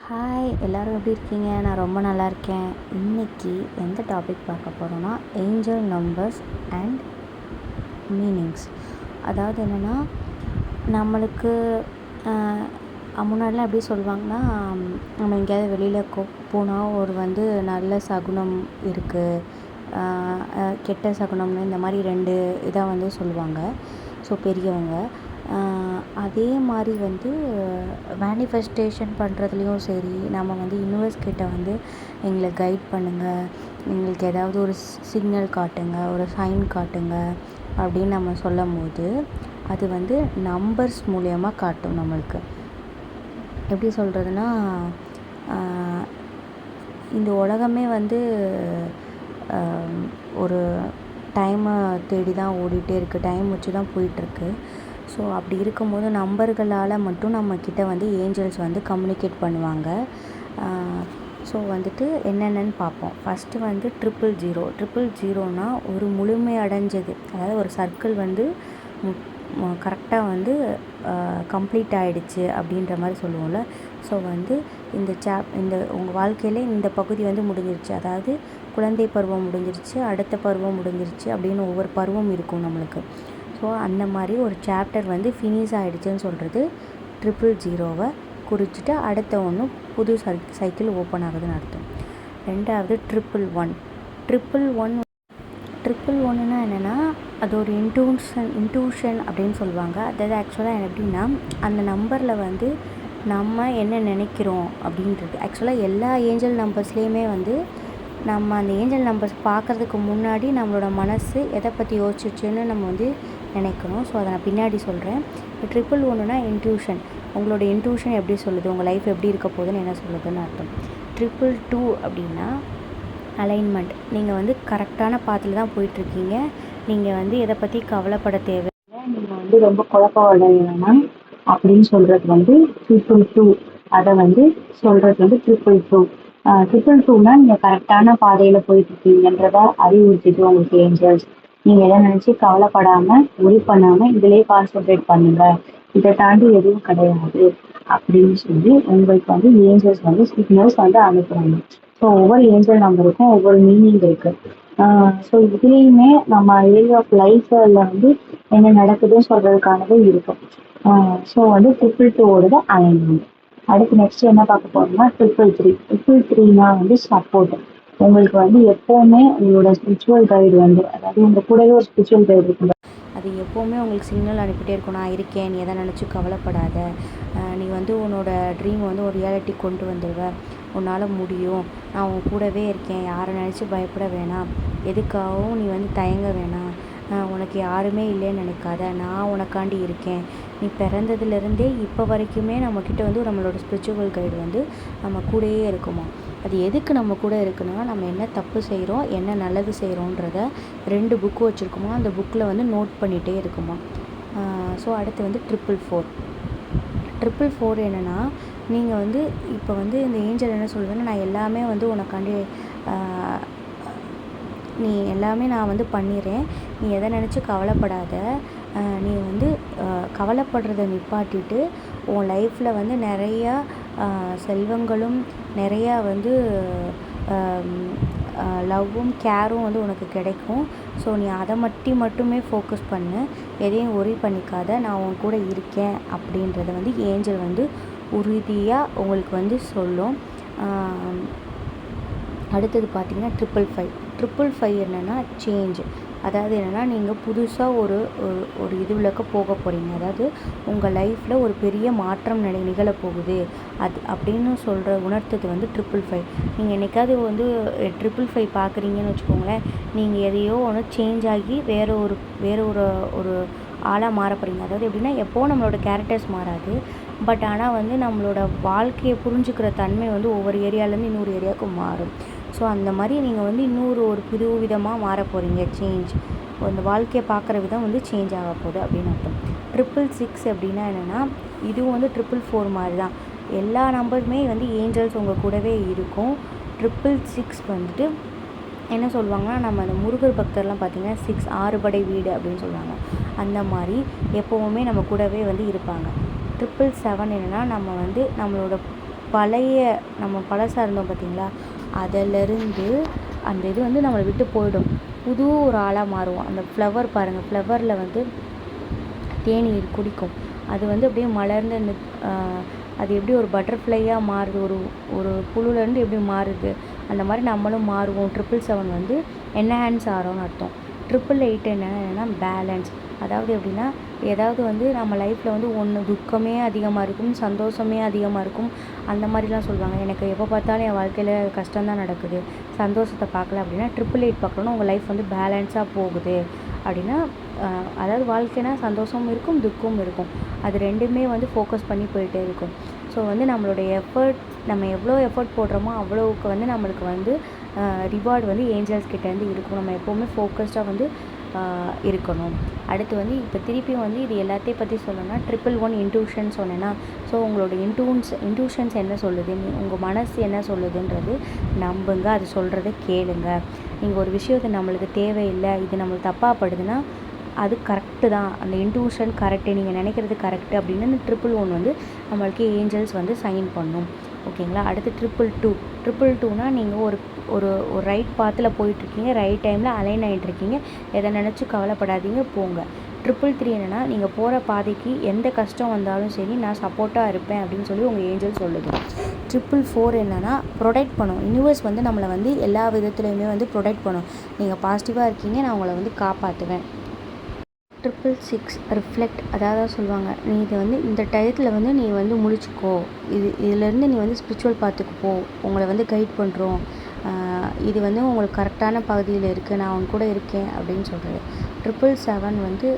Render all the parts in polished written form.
Hi எல்லோரும் எப்படி இருக்கீங்க? நான் ரொம்ப நல்லா இருக்கேன். இன்றைக்கி எந்த டாபிக் பார்க்க போகிறோன்னா ஏஞ்சல் நம்பர்ஸ் அண்ட் மீனிங்ஸ். அதாவது என்னென்னா நம்மளுக்கு முன்னாடிலாம் எப்படி சொல்லுவாங்கன்னா, நம்ம எங்கேயாவது வெளியில் போனால் நல்ல சகுனம் இருக்குது, கெட்ட சகுனம்னு இந்த மாதிரி 2 இதாக சொல்லுவாங்க. ஸோ பெரியவங்க அதே மாதிரி மேனிஃபெஸ்டேஷன் பண்ணுறதுலையும் சரி, நம்ம யூனிவர்ஸ் கிட்ட எங்களை கைட் பண்ணுங்கள், எங்களுக்கு ஏதாவது ஒரு சிக்னல் காட்டுங்க, ஒரு சைன் காட்டுங்க அப்படின்னு நம்ம சொல்லும் போது அது நம்பர்ஸ் மூலயமா காட்டும். நம்மளுக்கு எப்படி சொல்கிறதுனா, இந்த உலகமே ஒரு டைமை தேடி தான் ஓடிட்டே இருக்குது, டைம் வச்சு தான் போயிட்டுருக்கு. ஸோ அப்படி இருக்கும்போது நம்பர்களால் மட்டும் நம்மக்கிட்ட ஏஞ்சல்ஸ் கம்யூனிகேட் பண்ணுவாங்க. ஸோ என்னென்னு பார்ப்போம். ஃபஸ்ட்டு 000. 000னா ஒரு முழுமை அடைஞ்சது, அதாவது ஒரு சர்க்கிள் கரெக்டாக கம்ப்ளீட் ஆகிடுச்சு அப்படின்ற மாதிரி சொல்லுவோம்ல. ஸோ இந்த உங்கள் வாழ்க்கையில் இந்த பகுதி முடிஞ்சிருச்சு, அதாவது குழந்தை பருவம் முடிஞ்சிருச்சு, அடுத்த பருவம் முடிஞ்சிருச்சு அப்படின்னு ஒவ்வொரு பருவம் இருக்கும் நம்மளுக்கு. ஸோ அந்த மாதிரி ஒரு சாப்டர் ஃபினிஷ் ஆகிடுச்சுன்னு சொல்கிறது 000வை குறிச்சிட்டு அடுத்த ஒன்று புது சைக்கிள் ஓப்பன் ஆகுதுன்னு அர்த்தம். ரெண்டாவது 111. 111னா என்னென்னா, அது ஒரு இன்ட்யூஷன் அப்படின்னு சொல்லுவாங்க. அதாவது ஆக்சுவலாக எப்படின்னா, அந்த நம்பரில் நம்ம என்ன நினைக்கிறோம் அப்படின்றது. ஆக்சுவலாக எல்லா ஏஞ்சல் நம்பர்ஸ்லேயுமே நம்ம அந்த ஏஞ்சல் நம்பர்ஸ் பார்க்குறதுக்கு முன்னாடி நம்மளோட மனசு எதை பற்றி யோசிச்சுன்னு நம்ம நினைக்கணும். ஸோ அதை நான் பின்னாடி சொல்கிறேன். இப்போ 111னா இன்ட்யூஷன். உங்களோட இன்ட்யூஷன் எப்படி சொல்லுது, உங்கள் லைஃப் எப்படி இருக்க போகுதுன்னு என்ன சொல்லுதுன்னு அர்த்தம். 222 அப்படின்னா அலைன்மெண்ட். நீங்கள் கரெக்டான பாத்தில் தான் போயிட்டுருக்கீங்க, நீங்கள் எதை பற்றி கவலைப்பட தேவையில்லை, நீங்கள் ரொம்ப குழப்பம் வேணாம் அப்படின்னு சொல்கிறது 222. அதை சொல்கிறது 222. 222னா நீங்கள் கரெக்டான பாதையில் போயிட்டுருக்கீங்கன்றத அறிவுறுத்திட்டு உங்களுக்கு ஏஞ்சல்ஸ். நீங்கள் எதை நினச்சி கவலைப்படாமல் ஒரி பண்ணாமல் இதிலே கான்சென்ட்ரேட் பண்ணுங்கள், இதை தாண்டி எதுவும் கிடையாது அப்படின்னு சொல்லி உங்களுக்கு ஏஞ்சல்ஸ் சிக்னல்ஸ் அனுப்புகிறாங்க. ஸோ ஒவ்வொரு ஏஞ்சல் நம்பருக்கும் ஒவ்வொரு மீனிங் இருக்குது. ஸோ இதுலேயுமே நம்ம ஏரியா ஆஃப் லைஃப்பில் என்ன நடக்குதுன்னு சொல்கிறதுக்கானது இருக்கும். ஸோ 222வோட அலைன்மெண்ட். அடுத்து நெக்ஸ்ட் என்ன பார்க்க போகிறோம்னா 333. 333னா சப்போர்ட். உங்களுக்கு எப்போவுமே உங்களோட ஸ்பிரிச்சுவல் கைடு அதாவது உங்கள் கூடவே ஒரு ஸ்பிரிச்சுவல் கைடு இருக்கும். அது எப்போவுமே உங்களுக்கு சிக்னல் அனுப்பிட்டே இருக்கும், நான் இருக்கேன், நீ எதை நினச்சி கவலைப்படாத, நீ உன்னோட ட்ரீம் ஒரு ரியாலிட்டி கொண்டு வந்துடுவ, உன்னால் முடியும், நான் உன் கூடவே இருக்கேன், யாரை நினச்சி பயப்பட வேணாம், எதுக்காகவும் நீ தயங்க வேணாம், உனக்கு யாருமே இல்லைன்னு நினைக்காத, நான் உனக்காண்டி இருக்கேன். நீ பிறந்ததுலேருந்தே இப்போ வரைக்குமே நம்மக்கிட்ட நம்மளோட ஸ்பிரிச்சுவல் கைடு நம்ம கூடயே இருக்குமா. அது எதுக்கு நம்ம கூட இருக்குன்னா, நம்ம என்ன தப்பு செய்கிறோம், என்ன நல்லது செய்கிறோன்றத 2 புக்கு வச்சுருக்குமா, அந்த புக்கில் நோட் பண்ணிகிட்டே இருக்குமா. ஸோ அடுத்து 444. 444 என்னென்னா, நீங்கள் இப்போ இந்த ஏஞ்சல் என்ன சொல்லுதுன்னா, நான் எல்லாமே உனக்காண்டி நீ எல்லாமே நான் பண்ணிடுறேன், நீ எதை நினச்சி கவலைப்படாத, நீ கவலைப்படுறத நிப்பாட்டிட்டு உன் லைஃப்பில் நிறையா செல்வங்களும் நிறையா லவ்வும் கேரும் உனக்கு கிடைக்கும். ஸோ நீ அதை மட்டுமே ஃபோக்கஸ் பண்ணு, எதையும் ஒரி பண்ணிக்காத, நான் உன் கூட இருக்கேன் அப்படின்றத ஏஞ்சல் உறுதியாக உங்களுக்கு சொல்லும். அடுத்தது பார்த்திங்கன்னா 555 என்னென்னா சேஞ்ச். அதாவது என்னென்னா, நீங்கள் புதுசாக ஒரு இதுவிலக்க போக போகிறீங்க, அதாவது உங்கள் லைஃப்பில் ஒரு பெரிய மாற்றம் நிகழப்போகுது அது அப்படின்னு உணர்த்தது 555. நீங்கள் என்றைக்காவது 555 பார்க்குறீங்கன்னு வச்சுக்கோங்களேன், நீங்கள் எதையோ ஒன்று சேஞ்ச் ஆகி வேறு ஒரு ஆளாக மாற போகிறீங்க. அதாவது எப்படின்னா, எப்போவும் நம்மளோட கேரக்டர்ஸ் மாறாது, பட் ஆனால் நம்மளோட வாழ்க்கையை புரிஞ்சுக்கிற தன்மை ஒவ்வொரு ஏரியாவிலேருந்து இன்னொரு ஏரியாவுக்கு மாறும். ஸோ அந்த மாதிரி நீங்கள் இன்னொரு புது விதமாக மாற போகிறீங்க. சேஞ்ச், அந்த வாழ்க்கையை பார்க்குற விதம் சேஞ்ச் ஆக போகுது அப்படின்னு அர்த்தம். 666 அப்படின்னா என்னென்னா, இதுவும் 444 மாதிரி தான். எல்லா நம்பருமே ஏஞ்சல்ஸ் உங்கள் கூடவே இருக்கும். 666 என்ன சொல்லுவாங்கன்னா, நம்ம அந்த முருகர் பக்தர்லாம் பார்த்திங்கன்னா 6 படை வீடு அப்படின்னு சொல்லுவாங்க. அந்த மாதிரி எப்போவுமே நம்ம கூடவே இருப்பாங்க. 777 என்னென்னா, நம்ம நம்மளோட பழைய நம்ம பழசாக இருந்தோம் பார்த்திங்களா, அதிலேருந்து அந்த இது வந்து நம்மளை விட்டு போயிடும். புது ஒரு ஆளாக மாறுவோம். அந்த ஃப்ளவர் பாருங்கள், ஃப்ளவரில் வந்து தேநீர் குடிக்கும். அது வந்து அப்படியே மலர்ந்து அந்த அது எப்படி ஒரு பட்டர்ஃப்ளையாக மாறுது, ஒரு ஒரு புழுலேருந்து எப்படி மாறுது, அந்த மாதிரி நம்மளும் மாறுவோம். 777 வந்து என்ஹான்ஸ் ஆகிறோன்னு அர்த்தம். 888 என்னென்னா பேலன்ஸ். அதாவது எப்படின்னா, ஏதாவது வந்து நம்ம லைஃப்பில் வந்து ஒன்று துக்கமே அதிகமாக இருக்கும், சந்தோஷமே அதிகமாக இருக்கும், அந்த மாதிரிலாம் சொல்லுவாங்க. எனக்கு எப்போ பார்த்தாலும் என் வாழ்க்கையில் கஷ்டம்தான் நடக்குது, சந்தோஷத்தை பார்க்கல அப்படின்னா 888 பார்க்கணுன்னா உங்கள் லைஃப் வந்து பேலன்ஸாக போகுது அப்படின்னா, அதாவது வாழ்க்கைனா சந்தோஷமும் இருக்கும், துக்கமும் இருக்கும். அது ரெண்டுமே வந்து ஃபோக்கஸ் பண்ணி போயிட்டே இருக்கும். ஸோ வந்து நம்மளுடைய எஃபர்ட், நம்ம எவ்வளோ எஃபர்ட் போடுறோமோ அவ்வளோவுக்கு வந்து நம்மளுக்கு வந்து ரிவார்டு வந்து ஏஞ்சல்ஸ் கிட்டேருந்து இருக்கும். நம்ம எப்போவுமே ஃபோக்கஸ்டாக வந்து இருக்கணும். அடுத்து வந்து இப்போ திருப்பியும் வந்து இது எல்லாத்தையும் பற்றி சொல்லணும்னா 111 இன்ட்யூஷன் சொன்னேன்னா, ஸோ உங்களோட இன்ட்யூஷன்ஸ் என்ன சொல்லுது, உங்கள் மனசு என்ன சொல்லுதுன்றது நம்புங்க, அது சொல்கிறத கேளுங்க. நீங்கள் ஒரு விஷயத்தை நம்மளுக்கு தேவையில்லை, இது நம்மளுக்கு தப்பாக படுதுன்னா அது கரெக்டு தான், அந்த இன்ட்யூஷன் கரெக்டு, நீங்கள் நினைக்கிறது கரெக்டு அப்படின்னு அந்த 111 வந்து நம்மளுக்கு ஏஞ்சல்ஸ் வந்து சைன் பண்ணும். ஓகேங்களா. அடுத்து 222னா நீங்கள் ஒரு ஒரு ஒரு ரைட் பாத்தில் போயிட்டுருக்கீங்க, ரைட் டைமில் அலைன் ஆகிட்டுருக்கீங்க, எதை நினச்சி கவலைப்படாதீங்க, போங்க. 333 என்னென்னா, நீங்கள் போகிற பாதைக்கு எந்த கஷ்டம் வந்தாலும் சரி நான் சப்போர்ட்டாக இருப்பேன் அப்படின்னு சொல்லி உங்கள் ஏஞ்சல் சொல்லுது. 444 என்னென்னா ப்ரொடெக்ட் பண்ணும். யூனிவர்ஸ் வந்து நம்மளை வந்து எல்லா விதத்துலையுமே வந்து ப்ரொடெக்ட் பண்ணும். நீங்கள் பாசிட்டிவாக இருக்கீங்க, நான் உங்களை வந்து காப்பாற்றுவேன். 666 ரிஃப்ளெக்ட். அதாவது சொல்லுவாங்க, நீ இது வந்து இந்த டயத்தில் வந்து நீ வந்து முழிச்சுக்கோ, இதிலேருந்து நீ வந்து ஸ்பிரிச்சுவல் பாத்துக்கு போ, உங்களை வந்து கைட் பண்ணுறோம், இது வந்து உங்களுக்கு கரெக்டான பகுதியில் இருக்குது, நான் உன் கூட இருக்கேன் அப்படின்னு சொல்கிறது. 777 வந்து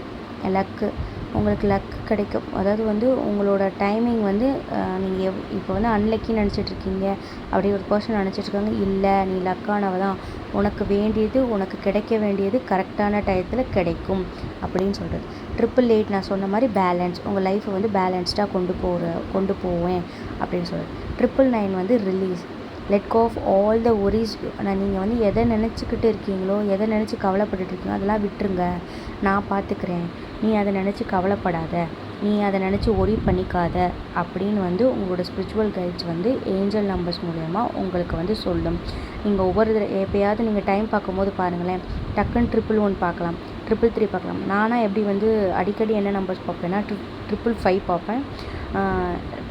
லக்கு. உங்களுக்கு லக் கிடைக்கும். அதாவது வந்து உங்களோட டைமிங் வந்து நீங்கள் இப்போ வந்து அன்லக்கின்னு நினச்சிட்ருக்கீங்க, அப்படி ஒரு பர்சன் நினச்சிட்ருக்காங்க, இல்லை நீ லக்கானவ தான், உனக்கு வேண்டியது, உனக்கு கிடைக்க வேண்டியது கரெக்டான டயத்தில் கிடைக்கும் அப்படின்னு சொல்கிறது. 888 நான் சொன்ன மாதிரி பேலன்ஸ், உங்கள் லைஃப்பை வந்து பேலன்ஸ்டாக கொண்டு போவேன் அப்படின்னு சொல்கிறது. 999 வந்து release, let go of all the worries. நீங்கள் வந்து எதை நினச்சிக்கிட்டு இருக்கீங்களோ, எதை நினச்சி கவலைப்பட்டுருக்கீங்களோ அதெல்லாம் விட்டுருங்க, நான் பார்த்துக்கிறேன், நீ அதை நினச்சி கவலைப்படாத, நீ அதை நினச்சி ஒரி பண்ணிக்காத அப்படின்னு வந்து உங்களோட ஸ்பிரிச்சுவல் கைட்ஸ் வந்து ஏஞ்சல் நம்பர்ஸ் மூலயமா உங்களுக்கு வந்து சொல்லும். நீங்கள் ஒவ்வொரு எப்போயாவது நீங்கள் டைம் பார்க்கும்போது பாருங்களேன், டக்குன்னு 111 பார்க்கலாம், 333 பார்க்கலாம். நானாக எப்படி வந்து அடிக்கடி என்ன நம்பர்ஸ் பார்ப்பேன்னா 555 பார்ப்பேன்,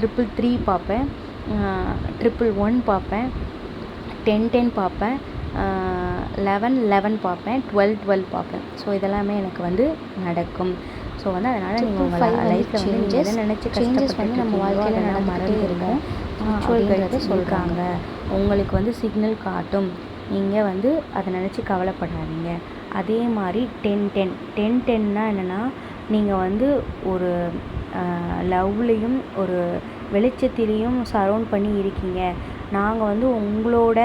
333 பார்ப்பேன், 111 பார்ப்பேன், 1010 பார்ப்பேன், 1111 பார்ப்பேன், 1212 பார்ப்பேன். ஸோ இதெல்லாமே எனக்கு வந்து நடக்கும். ஸோ வந்து அதனால் நீங்கள் உங்கள் லைஃப்பில் வந்து நீங்கள் எதை நினச்சி சேஞ்சஸ் வந்து நம்ம வாழ்க்கையில் நல்லா மறந்துடுங்க அப்படின்றத சொல்கிறாங்க. உங்களுக்கு வந்து சிக்னல் காட்டும், நீங்கள் வந்து அதை நினச்சி கவலைப்படாதீங்க. அதே மாதிரி 1010 என்னென்னா, நீங்கள் வந்து ஒரு லவ்லேயும் ஒரு வெளிச்சத்திலையும் சரௌண்ட் பண்ணி இருக்கீங்க. நாங்கள் வந்து உங்களோட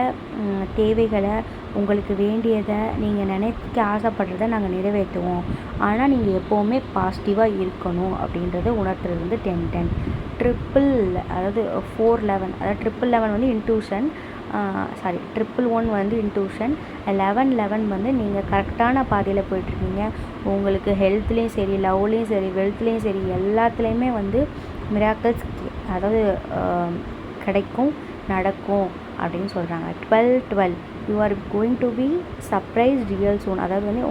தேவைகளை, உங்களுக்கு வேண்டியதை, நீங்கள் நினைக்க ஆசைப்படுறத நாங்கள் நிறைவேற்றுவோம், ஆனால் நீங்கள் எப்போவுமே பாசிட்டிவாக இருக்கணும் அப்படின்றத உணர்த்துறது வந்து 1010. அதாவது 411, அதாவது 1111 வந்து இன்ட்யூஷன், 111 வந்து இன்ட்யூஷன், 1111 வந்து நீங்கள் கரெக்டான பாதையில் போயிட்டுருக்கீங்க. உங்களுக்கு ஹெல்த்லேயும் சரி, லவ்லேயும் சரி, வெல்த்லேயும் சரி, எல்லாத்துலேயுமே வந்து மிராக்கிள்ஸ், அதாவது கிடைக்கும், நடக்கும் அப்படின்னு சொல்கிறாங்க. 1212 you are going to be surprise real soon. அதாவது வந்து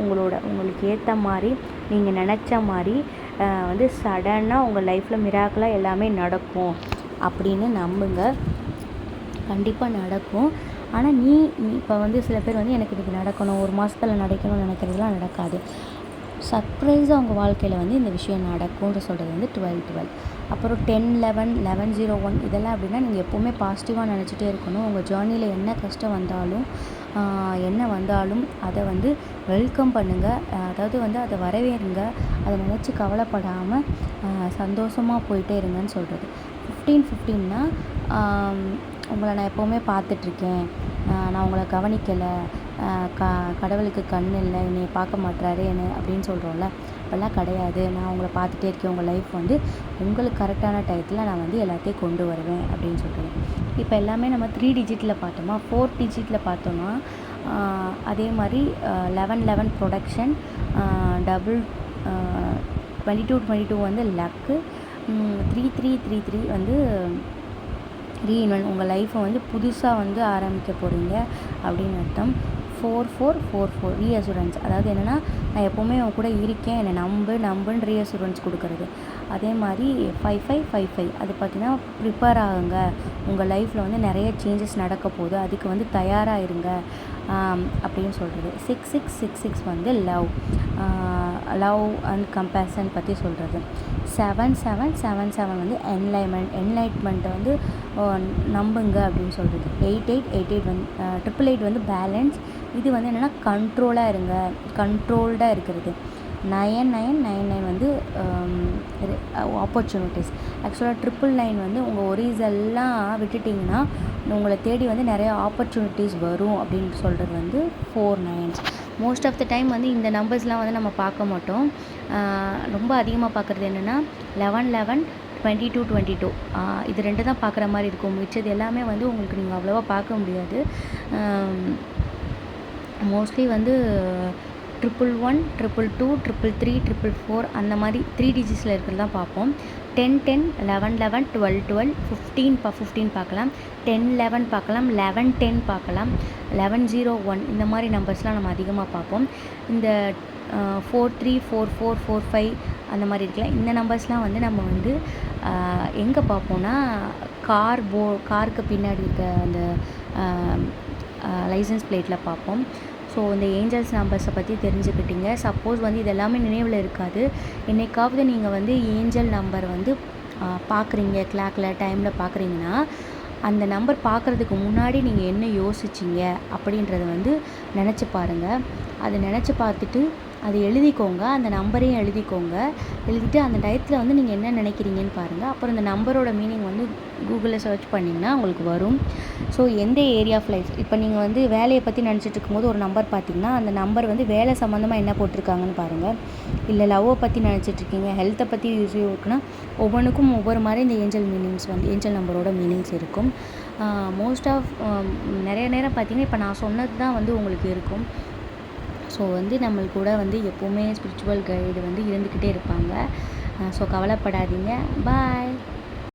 உங்களுக்கு ஏற்ற மாதிரி, நீங்கள் நினச்ச மாதிரி வந்து சடனாக உங்கள் லைஃப்பில் மிராக்கிளாக எல்லாமே நடக்கும் அப்படின்னு நம்புங்க. கண்டிப்பாக நடக்கும். ஆனால் நீ இப்போ வந்து சில பேர் வந்து எனக்கு இதுக்கு நடக்கணும், ஒரு மாதத்தில் நடக்கணும்னு நினைக்கிறதுலாம் நடக்காது. சர்ப்ரைஸாக அவங்க வாழ்க்கையில் வந்து இந்த விஷயம் நடக்கும்னு சொல்கிறது வந்து 1212. அப்புறம் 1011, 1101 இதெல்லாம் அப்படின்னா, நீங்கள் எப்போவுமே பாசிட்டிவாக நினச்சிட்டே இருக்கணும். உங்கள் ஜேர்னியில் என்ன கஷ்டம் வந்தாலும், என்ன வந்தாலும் அதை வந்து வெல்கம் பண்ணுங்கள். அதாவது வந்து அதை வரவேறுங்க, அதை நினச்சி கவலைப்படாமல் சந்தோஷமாக போயிட்டே இருங்கன்னு சொல்கிறது. 1515னா, உங்களை நான் எப்போவுமே பார்த்துட்ருக்கேன், நான் உங்களை கவனிக்கலை, கடவுளுக்கு கண் இல்லை, என்னை பார்க்க மாட்டுறாரு என்ன அப்படின்னு சொல்கிறோம்ல, அப்போல்லாம் கிடையாது. நான் உங்களை பார்த்துட்டே இருக்கேன், உங்கள் லைஃப் வந்து உங்களுக்கு கரெக்டான டயத்தில் நான் வந்து எல்லாத்தையும் கொண்டு வருவேன் அப்படின்னு சொல்கிறேன். இப்போ எல்லாமே நம்ம 3 டிஜிட்டில் பார்த்தோமா, 4 டிஜிட்டில் பார்த்தோன்னா அதே மாதிரி 1111 ப்ரொடக்ஷன், 2222 வந்து லக்கு, 3333 வந்து ரீஇன்வென்ட் உங்கள் லைஃப்பை வந்து புதுசாக வந்து ஆரம்பிக்க போகிறீங்க அப்படின்னு அர்த்தம். 4444 ரீஅசூரன்ஸ், அதாவது என்னென்னா நான் எப்போவுமே உன் கூட இருக்கேன், என்னை நம்புன்னு ரீஅசூரன்ஸ் கொடுக்குறது. அதே மாதிரி 5555 அது பார்த்திங்கன்னா ப்ரிப்பேர் ஆகுங்க, உங்கள் லைஃப்பில் வந்து நிறைய சேஞ்சஸ் நடக்க போகுது, அதுக்கு வந்து தயாராக இருங்க அப்படின்னு சொல்கிறது. 6666 வந்து லவ் அண்ட் கம்பேஷன் பற்றி சொல்கிறது. 7777 வந்து என்லைட்மெண்ட்டை வந்து நம்புங்க அப்படின்னு சொல்கிறது. 8888 வந்து 888 வந்து பேலன்ஸ், இது வந்து என்னென்னா கண்ட்ரோல்டாக இருக்கிறது. 9999 வந்து ஆப்பர்ச்சுனிட்டிஸ். ஆக்சுவலாக 999 வந்து உங்கள் ஒரீஸ் எல்லாம் விட்டுட்டிங்கன்னா உங்களை தேடி வந்து நிறைய ஆப்பர்ச்சுனிட்டிஸ் வரும் அப்படின்னு சொல்கிறது வந்து 4 9s. Most of the time வந்து இந்த நம்பர்ஸ்லாம் வந்து நம்ம பார்க்க மாட்டோம். ரொம்ப அதிகமாக பார்க்குறது என்னென்னா 11 11 22 22 இது 2 தான் பார்க்குற மாதிரி இருக்கும். மிச்சது எல்லாமே வந்து உங்களுக்கு நீங்கள் அவ்வளோவா பார்க்க முடியாது. மோஸ்ட்லி வந்து 111 222 333 444 அந்த மாதிரி 3 டிஜிட்ஸில் இருக்கிறது தான் பார்ப்போம். 10 10 11 11 12 12 15 பார்க்கலாம், 10 11 பார்க்கலாம், 11 10 பார்க்கலாம், 1101 இந்த மாதிரி நம்பர்ஸ்லாம் நம்ம அதிகமாக பார்ப்போம். இந்த 43 44 45 அந்த மாதிரி இருக்கலாம். இந்த நம்பர்ஸ்லாம் வந்து நம்ம வந்து எங்கே பார்ப்போம்னா காருக்கு பின்னாடி இருக்க அந்த லைசன்ஸ் பிளேட்டில் பார்ப்போம். ஸோ இந்த ஏஞ்சல்ஸ் நம்பர்ஸை பற்றி தெரிஞ்சுக்கிட்டீங்க. சப்போஸ் வந்து இது எல்லாமே நினைவில் இருக்காது, என்னைக்காவது நீங்கள் வந்து ஏஞ்சல் நம்பர் வந்து பார்க்குறீங்க, கிளாக்கில் டைமில் பார்க்குறீங்கன்னா அந்த நம்பர் பார்க்குறதுக்கு முன்னாடி நீங்கள் என்ன யோசிச்சிங்க அப்படின்றத வந்து நினச்சி பாருங்கள். அதை நினச்சி பார்த்துட்டு அதை எழுதிக்கோங்க, அந்த நம்பரையும் எழுதிட்டு அந்த டயத்தில் வந்து நீங்கள் என்ன நினைக்கிறீங்கன்னு பாருங்கள். அப்புறம் இந்த நம்பரோட மீனிங் வந்து கூகுளில் சர்ச் பண்ணிங்கன்னா உங்களுக்கு வரும். ஸோ எந்த ஏரியா ஆஃப் லைஃப், இப்போ நீங்கள் வந்து வேலையை பற்றி நினச்சிட்டு இருக்கும்போது ஒரு நம்பர் பார்த்தீங்கன்னா அந்த நம்பர் வந்து வேலை சம்மந்தமாக என்ன போட்டிருக்காங்கன்னு பாருங்கள். இல்லை லவ்வை பற்றி நினச்சிட்ருக்கீங்க, ஹெல்த்தை பற்றி இருக்குன்னா ஒவ்வொன்றுக்கும் ஒவ்வொரு மாதிரி இந்த ஏஞ்சல் நம்பரோட மீனிங்ஸ் இருக்கும். மோஸ்ட் ஆஃப் நிறைய நேரம் பார்த்தீங்கன்னா இப்போ நான் சொன்னது தான் வந்து உங்களுக்கு இருக்கும். ஸோ வந்து நம்மளுக்கு கூட வந்து எப்போவுமே ஸ்பிரிச்சுவல் கைடு வந்து இருந்துக்கிட்டே இருப்பாங்க. ஸோ கவலைப்படாதீங்க. பாய்.